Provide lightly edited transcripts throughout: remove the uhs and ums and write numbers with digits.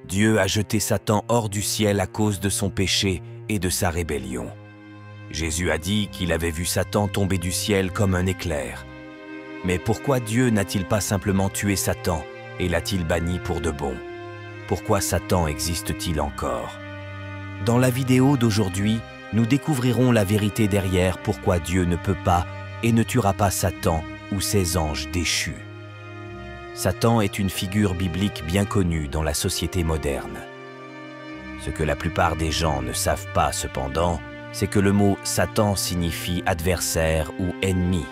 Dieu a jeté Satan hors du ciel à cause de son péché et de sa rébellion. Jésus a dit qu'il avait vu Satan tomber du ciel comme un éclair. Mais pourquoi Dieu n'a-t-il pas simplement tué Satan et l'a-t-il banni pour de bon? Pourquoi Satan existe-t-il encore? Dans la vidéo d'aujourd'hui, nous découvrirons la vérité derrière pourquoi Dieu ne peut pas et ne tuera pas Satan ou ses anges déchus. Satan est une figure biblique bien connue dans la société moderne. Ce que la plupart des gens ne savent pas cependant, c'est que le mot Satan signifie adversaire ou ennemi.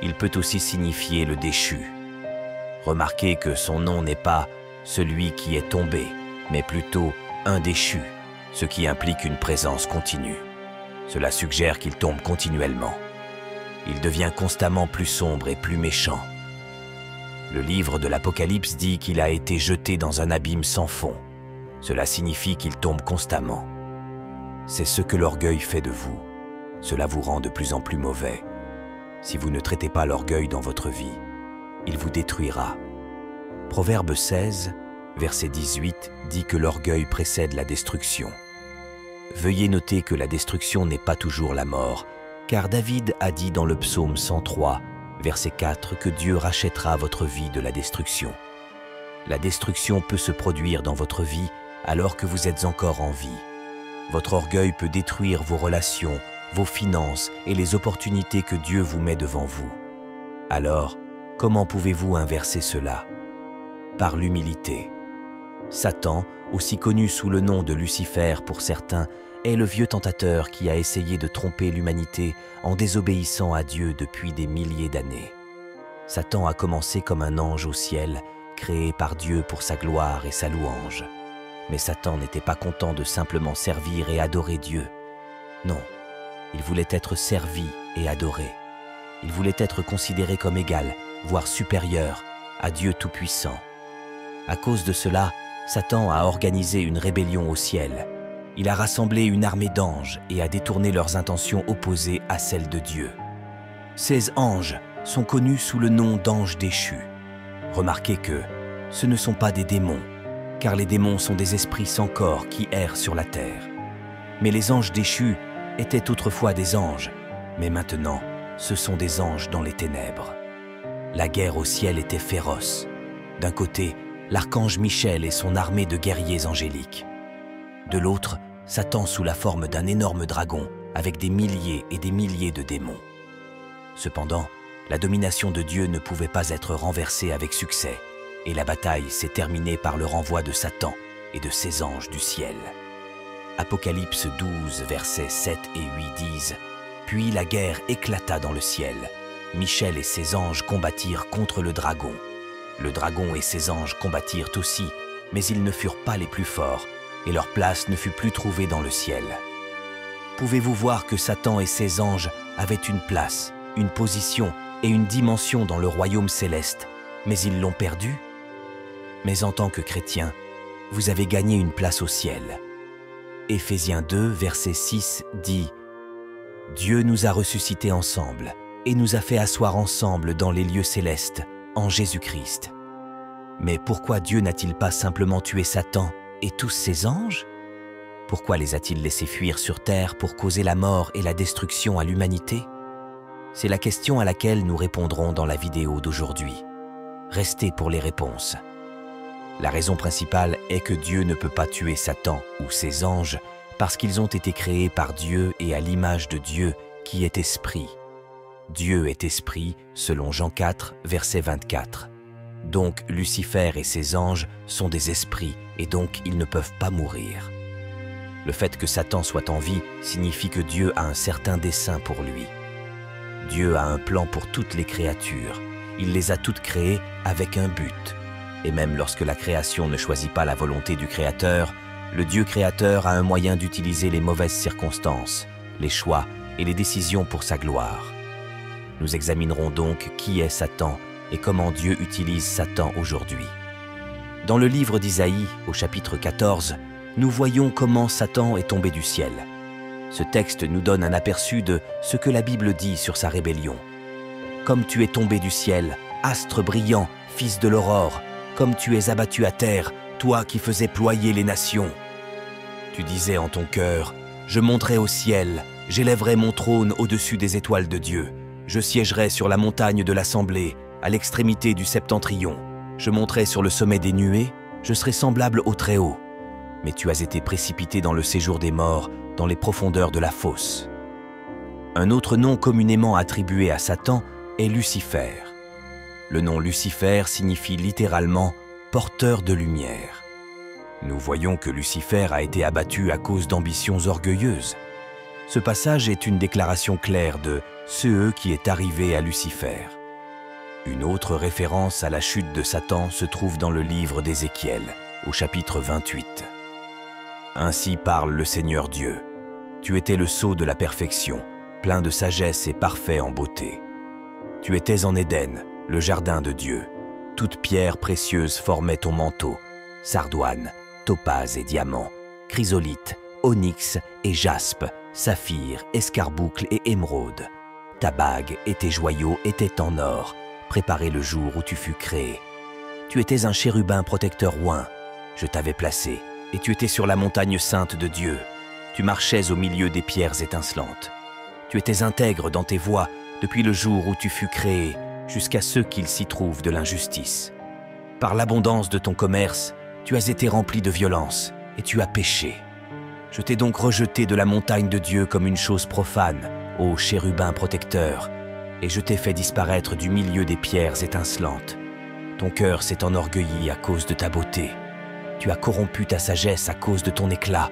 Il peut aussi signifier le déchu. Remarquez que son nom n'est pas celui qui est tombé, mais plutôt un déchu, ce qui implique une présence continue. Cela suggère qu'il tombe continuellement. Il devient constamment plus sombre et plus méchant. Le livre de l'Apocalypse dit qu'il a été jeté dans un abîme sans fond. Cela signifie qu'il tombe constamment. C'est ce que l'orgueil fait de vous. Cela vous rend de plus en plus mauvais. Si vous ne traitez pas l'orgueil dans votre vie, il vous détruira. Proverbe 16, verset 18, dit que l'orgueil précède la destruction. Veuillez noter que la destruction n'est pas toujours la mort, car David a dit dans le psaume 103, verset 4, que Dieu rachètera votre vie de la destruction. La destruction peut se produire dans votre vie alors que vous êtes encore en vie. Votre orgueil peut détruire vos relations, vos finances et les opportunités que Dieu vous met devant vous. Alors, comment pouvez-vous inverser cela? Par l'humilité. Satan, aussi connu sous le nom de Lucifer pour certains, est le vieux tentateur qui a essayé de tromper l'humanité en désobéissant à Dieu depuis des milliers d'années. Satan a commencé comme un ange au ciel, créé par Dieu pour sa gloire et sa louange. Mais Satan n'était pas content de simplement servir et adorer Dieu. Non, il voulait être servi et adoré. Il voulait être considéré comme égal, voire supérieur, à Dieu Tout-Puissant. À cause de cela, Satan a organisé une rébellion au ciel. Il a rassemblé une armée d'anges et a détourné leurs intentions opposées à celles de Dieu. Ces anges sont connus sous le nom d'anges déchus. Remarquez que ce ne sont pas des démons, car les démons sont des esprits sans corps qui errent sur la terre. Mais les anges déchus étaient autrefois des anges, mais maintenant, ce sont des anges dans les ténèbres. La guerre au ciel était féroce. D'un côté, l'archange Michel et son armée de guerriers angéliques. De l'autre, Satan sous la forme d'un énorme dragon avec des milliers et des milliers de démons. Cependant, la domination de Dieu ne pouvait pas être renversée avec succès et la bataille s'est terminée par le renvoi de Satan et de ses anges du ciel. Apocalypse 12, versets 7 et 8 disent « Puis la guerre éclata dans le ciel. Michel et ses anges combattirent contre le dragon. Le dragon et ses anges combattirent aussi, mais ils ne furent pas les plus forts, et leur place ne fut plus trouvée dans le ciel. » Pouvez-vous voir que Satan et ses anges avaient une place, une position et une dimension dans le royaume céleste, mais ils l'ont perdue? Mais en tant que chrétien, vous avez gagné une place au ciel. Éphésiens 2, verset 6 dit « Dieu nous a ressuscités ensemble et nous a fait asseoir ensemble dans les lieux célestes, en Jésus-Christ. » Mais pourquoi Dieu n'a-t-il pas simplement tué Satan et tous ses anges? Pourquoi les a-t-il laissés fuir sur terre pour causer la mort et la destruction à l'humanité? C'est la question à laquelle nous répondrons dans la vidéo d'aujourd'hui. Restez pour les réponses. La raison principale est que Dieu ne peut pas tuer Satan ou ses anges parce qu'ils ont été créés par Dieu et à l'image de Dieu qui est esprit. Dieu est esprit, selon Jean 4, verset 24. Donc Lucifer et ses anges sont des esprits et donc ils ne peuvent pas mourir. Le fait que Satan soit en vie signifie que Dieu a un certain dessein pour lui. Dieu a un plan pour toutes les créatures. Il les a toutes créées avec un but. Et même lorsque la création ne choisit pas la volonté du Créateur, le Dieu créateur a un moyen d'utiliser les mauvaises circonstances, les choix et les décisions pour sa gloire. Nous examinerons donc qui est Satan et comment Dieu utilise Satan aujourd'hui. Dans le livre d'Isaïe, au chapitre 14, nous voyons comment Satan est tombé du ciel. Ce texte nous donne un aperçu de ce que la Bible dit sur sa rébellion. « Comme tu es tombé du ciel, astre brillant, fils de l'aurore, comme tu es abattu à terre, toi qui faisais ployer les nations. Tu disais en ton cœur, je monterai au ciel, j'élèverai mon trône au-dessus des étoiles de Dieu. Je siégerai sur la montagne de l'assemblée, à l'extrémité du septentrion. Je monterai sur le sommet des nuées, je serai semblable au Très-Haut. Mais tu as été précipité dans le séjour des morts, dans les profondeurs de la fosse. Un autre nom communément attribué à Satan est Lucifer. Le nom Lucifer signifie littéralement « porteur de lumière ». Nous voyons que Lucifer a été abattu à cause d'ambitions orgueilleuses. Ce passage est une déclaration claire de ce qui est arrivé à Lucifer. Une autre référence à la chute de Satan se trouve dans le livre d'Ézéchiel, au chapitre 28. Ainsi parle le Seigneur Dieu. Tu étais le sceau de la perfection, plein de sagesse et parfait en beauté. Tu étais en Éden, le jardin de Dieu. Toute pierre précieuse formait ton manteau, sardoine, topaze et diamant, chrysolite, onyx et jaspe, saphir, escarboucle et émeraude. Ta bague et tes joyaux étaient en or, préparés le jour où tu fus créé. Tu étais un chérubin protecteur oint. Je t'avais placé, et tu étais sur la montagne sainte de Dieu. Tu marchais au milieu des pierres étincelantes. Tu étais intègre dans tes voies depuis le jour où tu fus créé, jusqu'à ce qu'il s'y trouve de l'injustice. Par l'abondance de ton commerce, tu as été rempli de violence, et tu as péché. Je t'ai donc rejeté de la montagne de Dieu comme une chose profane, ô chérubin protecteur, et je t'ai fait disparaître du milieu des pierres étincelantes. Ton cœur s'est enorgueilli à cause de ta beauté. Tu as corrompu ta sagesse à cause de ton éclat.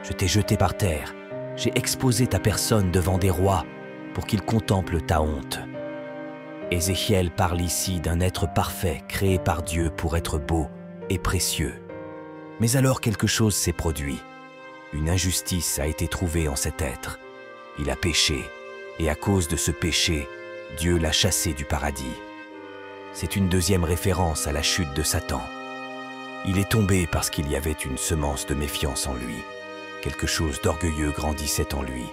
Je t'ai jeté par terre. J'ai exposé ta personne devant des rois pour qu'ils contemplent ta honte. Ézéchiel parle ici d'un être parfait créé par Dieu pour être beau et précieux. Mais alors quelque chose s'est produit. Une injustice a été trouvée en cet être. Il a péché, et à cause de ce péché, Dieu l'a chassé du paradis. C'est une deuxième référence à la chute de Satan. Il est tombé parce qu'il y avait une semence de méfiance en lui. Quelque chose d'orgueilleux grandissait en lui,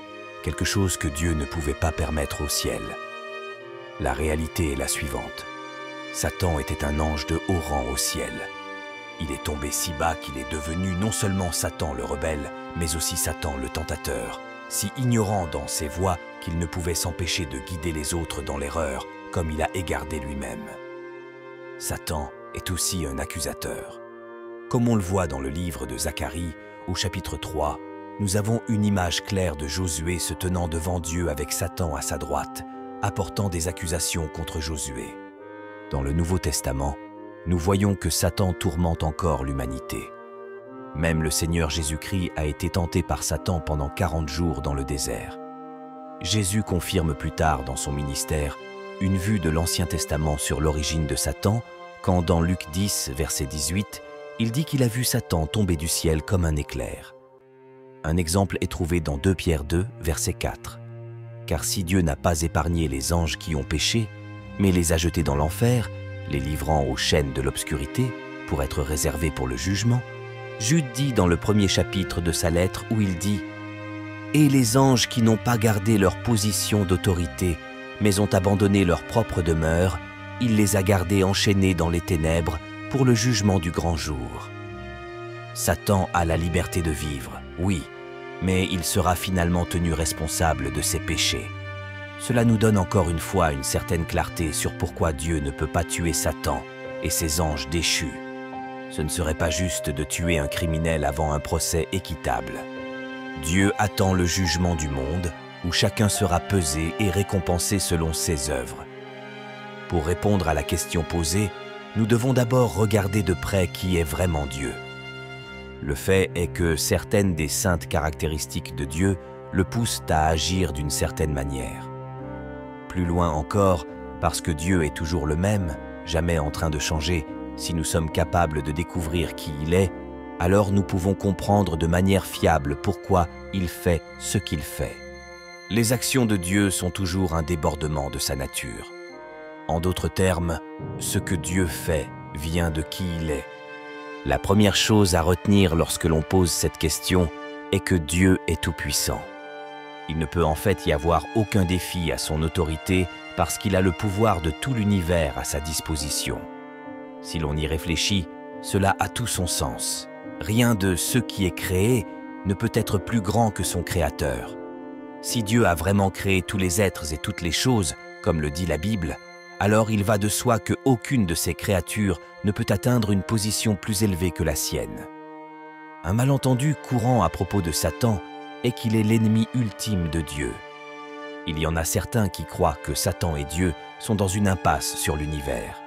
quelque chose que Dieu ne pouvait pas permettre au ciel. La réalité est la suivante. Satan était un ange de haut rang au ciel. Il est tombé si bas qu'il est devenu non seulement Satan le rebelle, mais aussi Satan le tentateur, si ignorant dans ses voies qu'il ne pouvait s'empêcher de guider les autres dans l'erreur, comme il a égardé lui-même. Satan est aussi un accusateur. Comme on le voit dans le livre de Zacharie, au chapitre 3, nous avons une image claire de Josué se tenant devant Dieu avec Satan à sa droite, apportant des accusations contre Josué. Dans le Nouveau Testament, nous voyons que Satan tourmente encore l'humanité. Même le Seigneur Jésus-Christ a été tenté par Satan pendant 40 jours dans le désert. Jésus confirme plus tard dans son ministère une vue de l'Ancien Testament sur l'origine de Satan, quand dans Luc 10, verset 18, il dit qu'il a vu Satan tomber du ciel comme un éclair. Un exemple est trouvé dans 2 Pierre 2, verset 4. Car si Dieu n'a pas épargné les anges qui ont péché, mais les a jetés dans l'enfer, les livrant aux chaînes de l'obscurité, pour être réservés pour le jugement, Jude dit dans le 1er chapitre de sa lettre où il dit « Et les anges qui n'ont pas gardé leur position d'autorité, mais ont abandonné leur propre demeure, il les a gardés enchaînés dans les ténèbres pour le jugement du grand jour. » Satan a la liberté de vivre, oui, mais il sera finalement tenu responsable de ses péchés. Cela nous donne encore une fois une certaine clarté sur pourquoi Dieu ne peut pas tuer Satan et ses anges déchus. Ce ne serait pas juste de tuer un criminel avant un procès équitable. Dieu attend le jugement du monde, où chacun sera pesé et récompensé selon ses œuvres. Pour répondre à la question posée, nous devons d'abord regarder de près qui est vraiment Dieu. Le fait est que certaines des saintes caractéristiques de Dieu le poussent à agir d'une certaine manière. Plus loin encore, parce que Dieu est toujours le même, jamais en train de changer, si nous sommes capables de découvrir qui il est, alors nous pouvons comprendre de manière fiable pourquoi il fait ce qu'il fait. Les actions de Dieu sont toujours un débordement de sa nature. En d'autres termes, ce que Dieu fait vient de qui il est. La première chose à retenir lorsque l'on pose cette question est que Dieu est tout-puissant. Il ne peut en fait y avoir aucun défi à son autorité parce qu'il a le pouvoir de tout l'univers à sa disposition. Si l'on y réfléchit, cela a tout son sens. Rien de ce qui est créé ne peut être plus grand que son Créateur. Si Dieu a vraiment créé tous les êtres et toutes les choses, comme le dit la Bible, alors il va de soi qu'aucune de ces créatures ne peut atteindre une position plus élevée que la sienne. Un malentendu courant à propos de Satan est qu'il est l'ennemi ultime de Dieu. Il y en a certains qui croient que Satan et Dieu sont dans une impasse sur l'univers.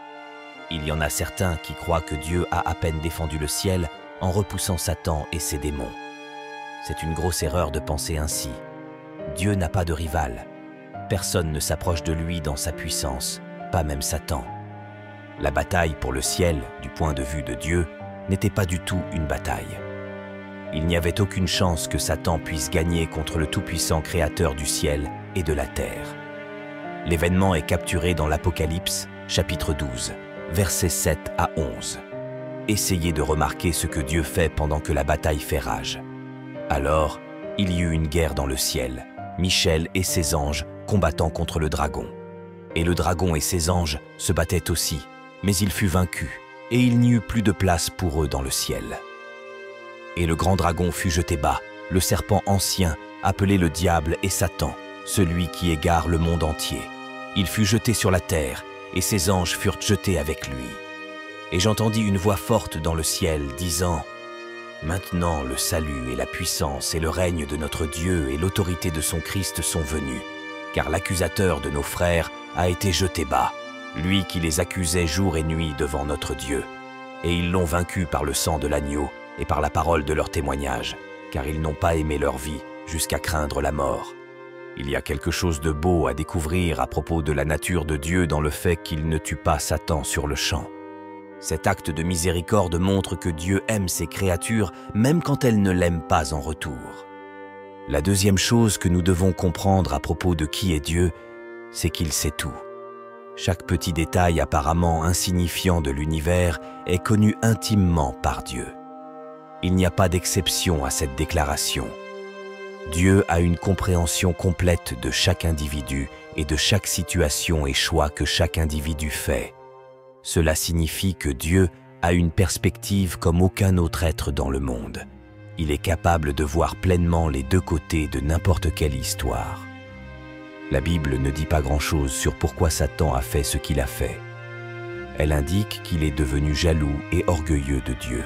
Il y en a certains qui croient que Dieu a à peine défendu le ciel en repoussant Satan et ses démons. C'est une grosse erreur de penser ainsi. Dieu n'a pas de rival. Personne ne s'approche de lui dans sa puissance, pas même Satan. La bataille pour le ciel, du point de vue de Dieu, n'était pas du tout une bataille. Il n'y avait aucune chance que Satan puisse gagner contre le tout-puissant créateur du ciel et de la terre. L'événement est capturé dans l'Apocalypse, chapitre 12, versets 7 à 11. Essayez de remarquer ce que Dieu fait pendant que la bataille fait rage. Alors, il y eut une guerre dans le ciel, Michel et ses anges combattant contre le dragon. Et le dragon et ses anges se battaient aussi, mais il fut vaincu, et il n'y eut plus de place pour eux dans le ciel. Et le grand dragon fut jeté bas, le serpent ancien, appelé le diable et Satan, celui qui égare le monde entier. Il fut jeté sur la terre, et ses anges furent jetés avec lui. Et j'entendis une voix forte dans le ciel, disant « Maintenant le salut et la puissance et le règne de notre Dieu et l'autorité de son Christ sont venus, car l'accusateur de nos frères a été jeté bas, lui qui les accusait jour et nuit devant notre Dieu. Et ils l'ont vaincu par le sang de l'agneau et par la parole de leur témoignage, car ils n'ont pas aimé leur vie jusqu'à craindre la mort. » Il y a quelque chose de beau à découvrir à propos de la nature de Dieu dans le fait qu'il ne tue pas Satan sur le champ. Cet acte de miséricorde montre que Dieu aime ses créatures même quand elles ne l'aiment pas en retour. La deuxième chose que nous devons comprendre à propos de qui est Dieu, c'est qu'il sait tout. Chaque petit détail apparemment insignifiant de l'univers est connu intimement par Dieu. Il n'y a pas d'exception à cette déclaration. Dieu a une compréhension complète de chaque individu et de chaque situation et choix que chaque individu fait. Cela signifie que Dieu a une perspective comme aucun autre être dans le monde. Il est capable de voir pleinement les deux côtés de n'importe quelle histoire. La Bible ne dit pas grand-chose sur pourquoi Satan a fait ce qu'il a fait. Elle indique qu'il est devenu jaloux et orgueilleux de Dieu.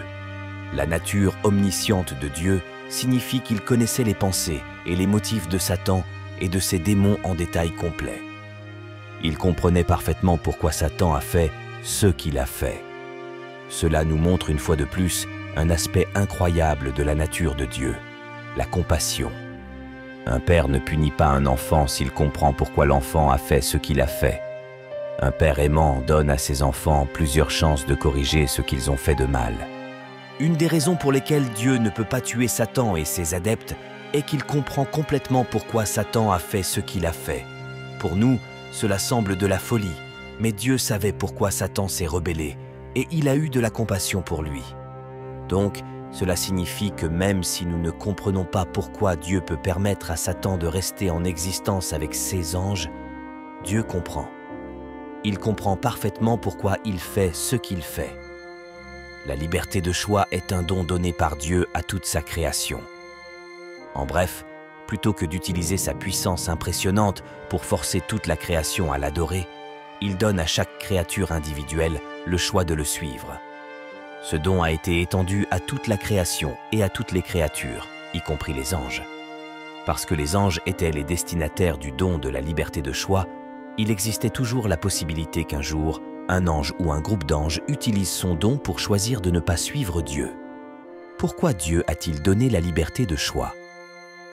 La nature omnisciente de Dieu signifie qu'il connaissait les pensées et les motifs de Satan et de ses démons en détail complet. Il comprenait parfaitement pourquoi Satan a fait ce qu'il a fait. Cela nous montre une fois de plus un aspect incroyable de la nature de Dieu, la compassion. Un père ne punit pas un enfant s'il comprend pourquoi l'enfant a fait ce qu'il a fait. Un père aimant donne à ses enfants plusieurs chances de corriger ce qu'ils ont fait de mal. Une des raisons pour lesquelles Dieu ne peut pas tuer Satan et ses adeptes est qu'il comprend complètement pourquoi Satan a fait ce qu'il a fait. Pour nous, cela semble de la folie, mais Dieu savait pourquoi Satan s'est rebellé et il a eu de la compassion pour lui. Donc, cela signifie que même si nous ne comprenons pas pourquoi Dieu peut permettre à Satan de rester en existence avec ses anges, Dieu comprend. Il comprend parfaitement pourquoi il fait ce qu'il fait. La liberté de choix est un don donné par Dieu à toute sa création. En bref, plutôt que d'utiliser sa puissance impressionnante pour forcer toute la création à l'adorer, il donne à chaque créature individuelle le choix de le suivre. Ce don a été étendu à toute la création et à toutes les créatures, y compris les anges. Parce que les anges étaient les destinataires du don de la liberté de choix, il existait toujours la possibilité qu'un jour, un ange ou un groupe d'anges utilise son don pour choisir de ne pas suivre Dieu. Pourquoi Dieu a-t-il donné la liberté de choix?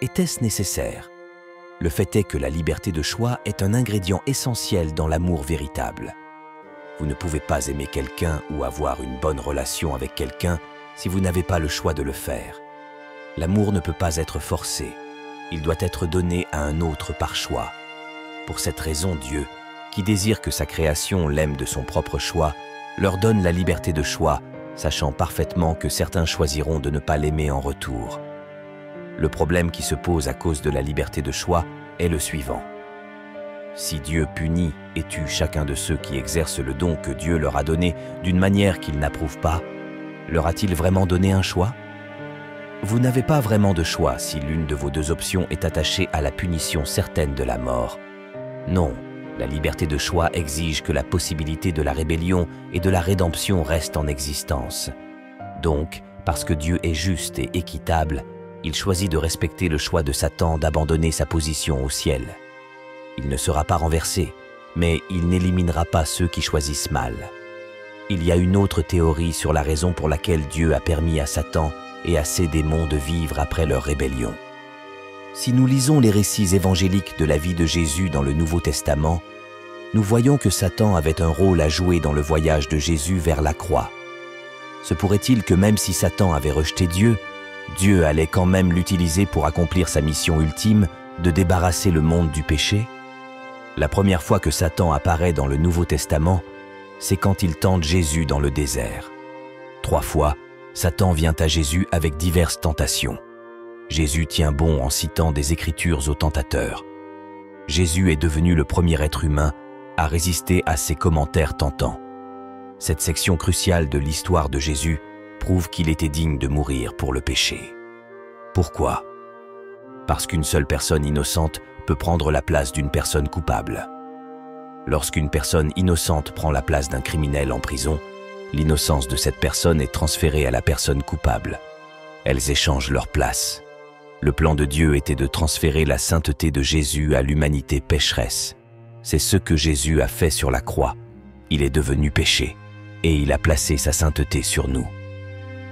Était-ce nécessaire? Le fait est que la liberté de choix est un ingrédient essentiel dans l'amour véritable. Vous ne pouvez pas aimer quelqu'un ou avoir une bonne relation avec quelqu'un si vous n'avez pas le choix de le faire. L'amour ne peut pas être forcé, il doit être donné à un autre par choix. Pour cette raison, Dieu, qui désire que sa création l'aime de son propre choix, leur donne la liberté de choix, sachant parfaitement que certains choisiront de ne pas l'aimer en retour. Le problème qui se pose à cause de la liberté de choix est le suivant. Si Dieu punit et tue chacun de ceux qui exercent le don que Dieu leur a donné d'une manière qu'ils n'approuvent pas, leur a-t-il vraiment donné un choix? Vous n'avez pas vraiment de choix si l'une de vos deux options est attachée à la punition certaine de la mort. Non, la liberté de choix exige que la possibilité de la rébellion et de la rédemption reste en existence. Donc, parce que Dieu est juste et équitable, il choisit de respecter le choix de Satan d'abandonner sa position au ciel. Il ne sera pas renversé, mais il n'éliminera pas ceux qui choisissent mal. Il y a une autre théorie sur la raison pour laquelle Dieu a permis à Satan et à ses démons de vivre après leur rébellion. Si nous lisons les récits évangéliques de la vie de Jésus dans le Nouveau Testament, nous voyons que Satan avait un rôle à jouer dans le voyage de Jésus vers la croix. Se pourrait-il que même si Satan avait rejeté Dieu, Dieu allait quand même l'utiliser pour accomplir sa mission ultime de débarrasser le monde du péché? La première fois que Satan apparaît dans le Nouveau Testament, c'est quand il tente Jésus dans le désert. 3 fois, Satan vient à Jésus avec diverses tentations. Jésus tient bon en citant des Écritures au tentateur. Jésus est devenu le premier être humain à résister à ses commentaires tentants. Cette section cruciale de l'histoire de Jésus prouve qu'il était digne de mourir pour le péché. Pourquoi? Parce qu'une seule personne innocente peut prendre la place d'une personne coupable. Lorsqu'une personne innocente prend la place d'un criminel en prison, l'innocence de cette personne est transférée à la personne coupable. Elles échangent leur place. Le plan de Dieu était de transférer la sainteté de Jésus à l'humanité pécheresse. C'est ce que Jésus a fait sur la croix. Il est devenu péché et il a placé sa sainteté sur nous.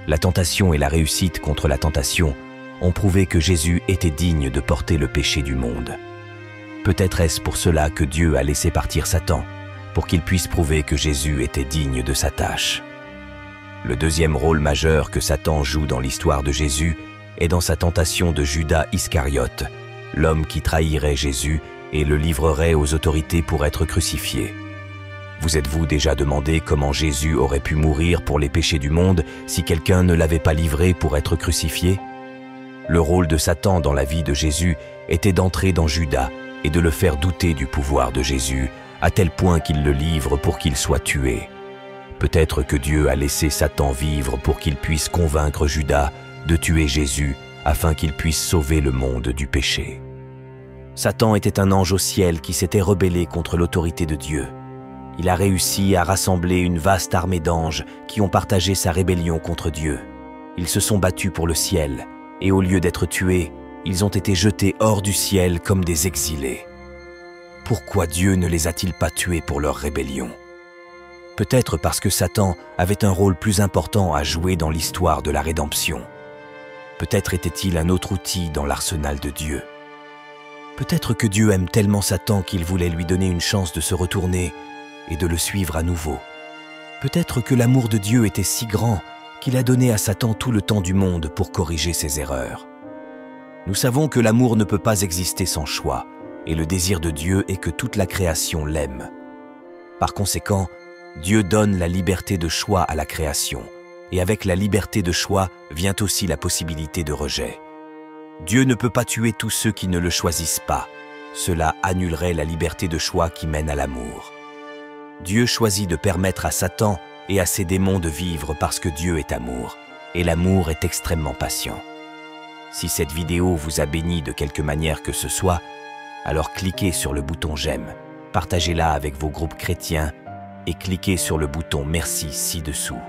La tentation et la réussite contre la tentation ont prouvé que Jésus était digne de porter le péché du monde. Peut-être est-ce pour cela que Dieu a laissé partir Satan, pour qu'il puisse prouver que Jésus était digne de sa tâche. Le deuxième rôle majeur que Satan joue dans l'histoire de Jésus est dans sa tentation de Judas Iscariote, l'homme qui trahirait Jésus et le livrerait aux autorités pour être crucifié. Vous êtes-vous déjà demandé comment Jésus aurait pu mourir pour les péchés du monde si quelqu'un ne l'avait pas livré pour être crucifié? Le rôle de Satan dans la vie de Jésus était d'entrer dans Judas et de le faire douter du pouvoir de Jésus, à tel point qu'il le livre pour qu'il soit tué. Peut-être que Dieu a laissé Satan vivre pour qu'il puisse convaincre Judas de tuer Jésus afin qu'il puisse sauver le monde du péché. Satan était un ange au ciel qui s'était rebellé contre l'autorité de Dieu. Il a réussi à rassembler une vaste armée d'anges qui ont partagé sa rébellion contre Dieu. Ils se sont battus pour le ciel, et au lieu d'être tués, ils ont été jetés hors du ciel comme des exilés. Pourquoi Dieu ne les a-t-il pas tués pour leur rébellion? Peut-être parce que Satan avait un rôle plus important à jouer dans l'histoire de la rédemption. Peut-être était-il un autre outil dans l'arsenal de Dieu. Peut-être que Dieu aime tellement Satan qu'il voulait lui donner une chance de se retourner et de le suivre à nouveau. Peut-être que l'amour de Dieu était si grand qu'il a donné à Satan tout le temps du monde pour corriger ses erreurs. Nous savons que l'amour ne peut pas exister sans choix, et le désir de Dieu est que toute la création l'aime. Par conséquent, Dieu donne la liberté de choix à la création, et avec la liberté de choix vient aussi la possibilité de rejet. Dieu ne peut pas tuer tous ceux qui ne le choisissent pas. Cela annulerait la liberté de choix qui mène à l'amour. Dieu choisit de permettre à Satan et à ses démons de vivre parce que Dieu est amour, et l'amour est extrêmement patient. Si cette vidéo vous a béni de quelque manière que ce soit, alors cliquez sur le bouton j'aime, partagez-la avec vos groupes chrétiens et cliquez sur le bouton merci ci-dessous.